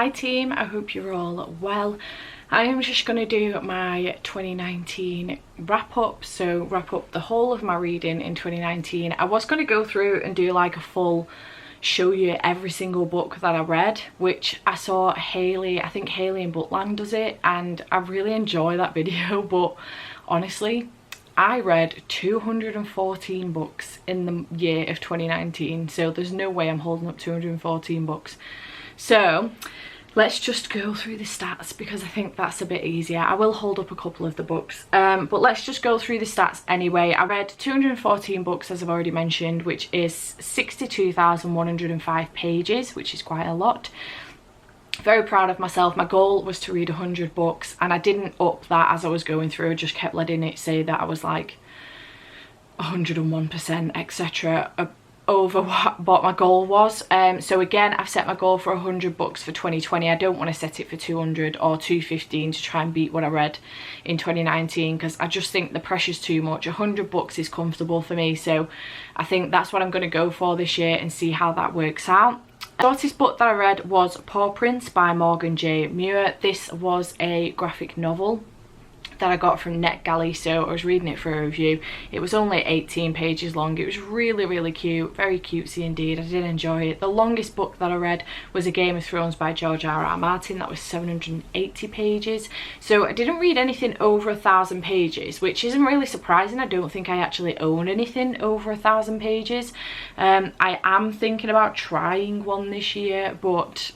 Hi team, I hope you're all well. I am just going to do my 2019 wrap up, so wrap up the whole of my reading in 2019. I was going to go through and do like a full show you every single book that I read, which I saw Hayley, I think Hayley in Bookland does it, and I really enjoy that video, but honestly I read 214 books in the year of 2019, so there's no way I'm holding up 214 books. So let's just go through the stats because I think that's a bit easier. I will hold up a couple of the books, but let's just go through the stats anyway. I read 214 books, as I've already mentioned, which is 62,105 pages, which is quite a lot. Very proud of myself. My goal was to read 100 books and I didn't up that as I was going through. I just kept letting it say that I was like 101%, etc. over what my goal was. So again, I've set my goal for 100 books for 2020. I don't want to set it for 200 or 215 to try and beat what I read in 2019 because I just think the pressure's too much. 100 books is comfortable for me, so I think that's what I'm going to go for this year and see how that works out. The shortest book that I read was Paw Prints by Morgan J. Muir. This was a graphic novel that I got from NetGalley, so I was reading it for a review. It was only 18 pages long. It was really cute, very cutesy indeed. I did enjoy it. The longest book that I read was A Game of Thrones by George R.R. Martin. That was 780 pages. So I didn't read anything over 1,000 pages, which isn't really surprising. I don't think I actually own anything over 1,000 pages. I am thinking about trying one this year, but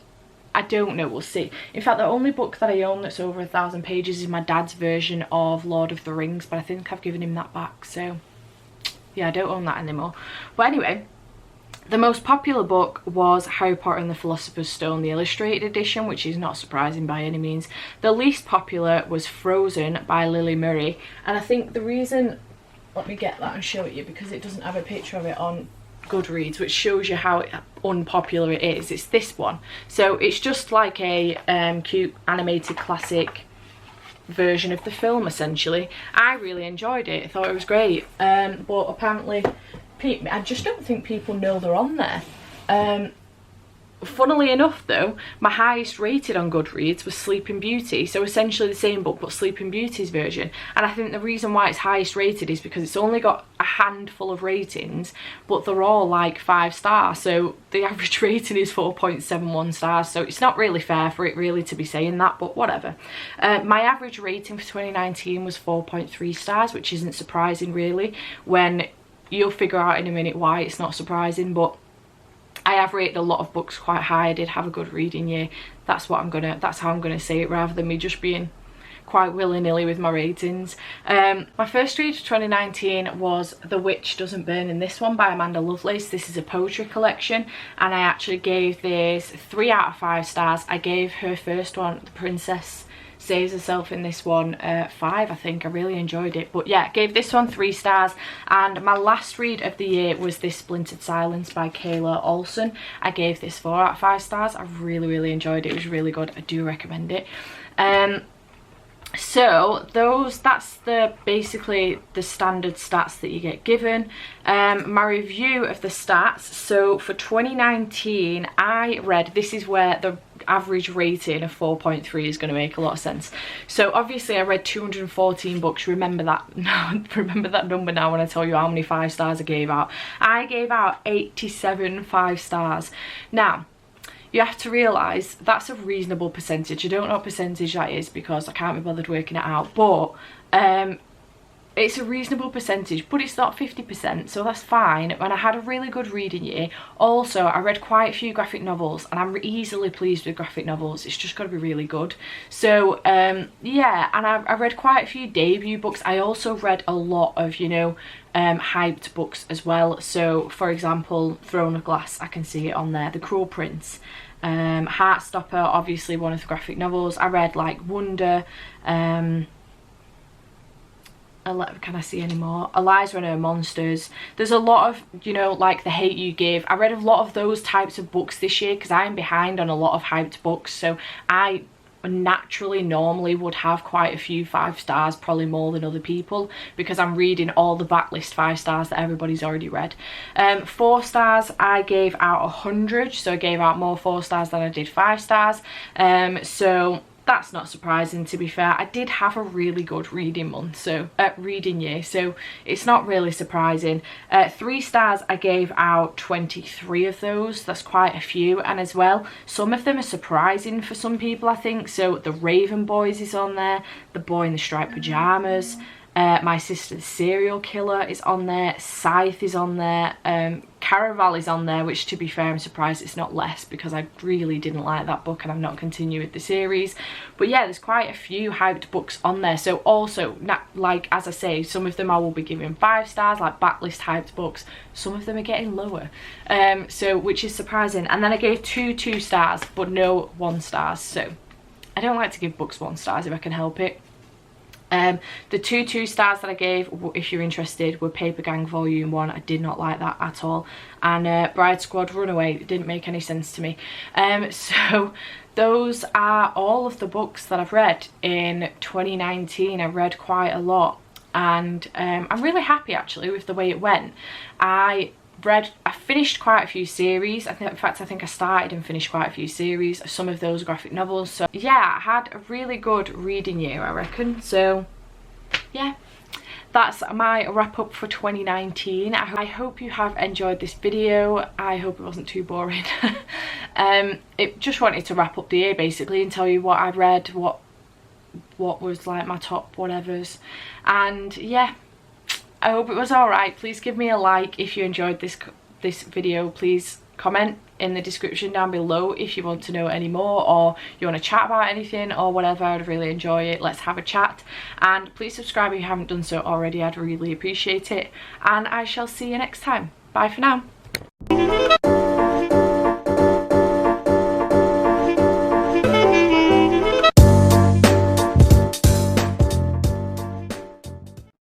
I don't know, we'll see. In fact, the only book that I own that's over 1,000 pages is my dad's version of Lord of the Rings, but I think I've given him that back, so yeah, I don't own that anymore. But anyway, the most popular book was Harry Potter and the Philosopher's Stone, the illustrated edition, which is not surprising by any means. The least popular was Frozen by Lily Murray, and I think the reason, let me get that and show it you because it doesn't have a picture of it on Goodreads, which shows you how unpopular it is. It's this one, so it's just like a cute animated classic version of the film essentially. I really enjoyed it. I thought it was great, but apparently I just don't think people know they're on there. Funnily enough though, my highest rated on Goodreads was Sleeping Beauty, so essentially the same book but Sleeping Beauty's version, and I think the reason why it's highest rated is because it's only got a handful of ratings, but they're all like 5 stars, so the average rating is 4.71 stars, so it's not really fair for it really to be saying that, but whatever. My average rating for 2019 was 4.3 stars, which isn't surprising really, when you'll figure out in a minute why it's not surprising, but I have rated a lot of books quite high. I did have a good reading year. That's how I'm gonna say it, rather than me just being quite willy-nilly with my ratings. My first read of 2019 was The Witch Doesn't Burn in This One by Amanda Lovelace. This is a poetry collection, and I actually gave this 3 out of 5 stars. I gave her first one, The Princess Saves Herself in This One, 5, I think. I really enjoyed it, but yeah, gave this one 3 stars. And my last read of the year was This Splintered Silence by Kayla Olson. I gave this 4 out of 5 stars. I really enjoyed it. It was really good. I do recommend it. So that's basically the standard stats that you get given. My review of the stats, so for 2019 I read, this is where the average rating of 4.3 is going to make a lot of sense. So obviously I read 214 books. Remember that remember that number now when I tell you how many 5 stars I gave out. I gave out 87 5 stars. Now you have to realise that's a reasonable percentage. I don't know what percentage that is because I can't be bothered working it out, but it's a reasonable percentage, but it's not 50%, so that's fine. And I had a really good reading year. Also, I read quite a few graphic novels, and I'm easily pleased with graphic novels. It's just got to be really good. So yeah, and I read quite a few debut books. I also read a lot of, you know, hyped books as well. So for example, Throne of Glass, I can see it on there. The Cruel Prince, Heartstopper, obviously one of the graphic novels. I read like Wonder, can I see any more? Eliza and Her Monsters. There's a lot of, you know, like The Hate You Give. I read a lot of those types of books this year because I'm behind on a lot of hyped books, so I naturally normally would have quite a few 5 stars, probably more than other people, because I'm reading all the backlist 5 stars that everybody's already read. 4 stars I gave out 100, so I gave out more 4 stars than I did 5 stars. So that's not surprising, to be fair. I did have a really good reading month, so reading year, so it's not really surprising. 3 stars I gave out 23 of those. That's quite a few, and as well, some of them are surprising for some people, I think. So The Raven Boys is on there, The Boy in the Striped Pyjamas, My Sister's Serial Killer is on there, Scythe is on there, Caraval is on there, which, to be fair, I'm surprised it's not less, because I really didn't like that book and I'm not continuing with the series. But yeah, there's quite a few hyped books on there. So also, like as I say, some of them I will be giving 5 stars, like backlist hyped books. Some of them are getting lower, so which is surprising. And then I gave 2 stars, but no 1 stars. So I don't like to give books 1 stars if I can help it. The 2 stars that I gave, if you're interested, were Paper Gang Volume 1. I did not like that at all. And Bride Squad Runaway, it didn't make any sense to me. So those are all of the books that I've read in 2019. I read quite a lot, and I'm really happy actually with the way it went. I finished quite a few series. In fact, I think I started and finished quite a few series. Some of those graphic novels. So yeah, I had a really good reading year, I reckon. So yeah, that's my wrap up for 2019. I hope you have enjoyed this video. I hope it wasn't too boring. It just wanted to wrap up the year basically and tell you what I'd read, what was like my top whatevers, and yeah, I hope it was alright. Please give me a like if you enjoyed this video. Please comment in the description down below if you want to know any more, or you want to chat about anything or whatever. I'd really enjoy it. Let's have a chat. And please subscribe if you haven't done so already. I'd really appreciate it. And I shall see you next time. Bye for now.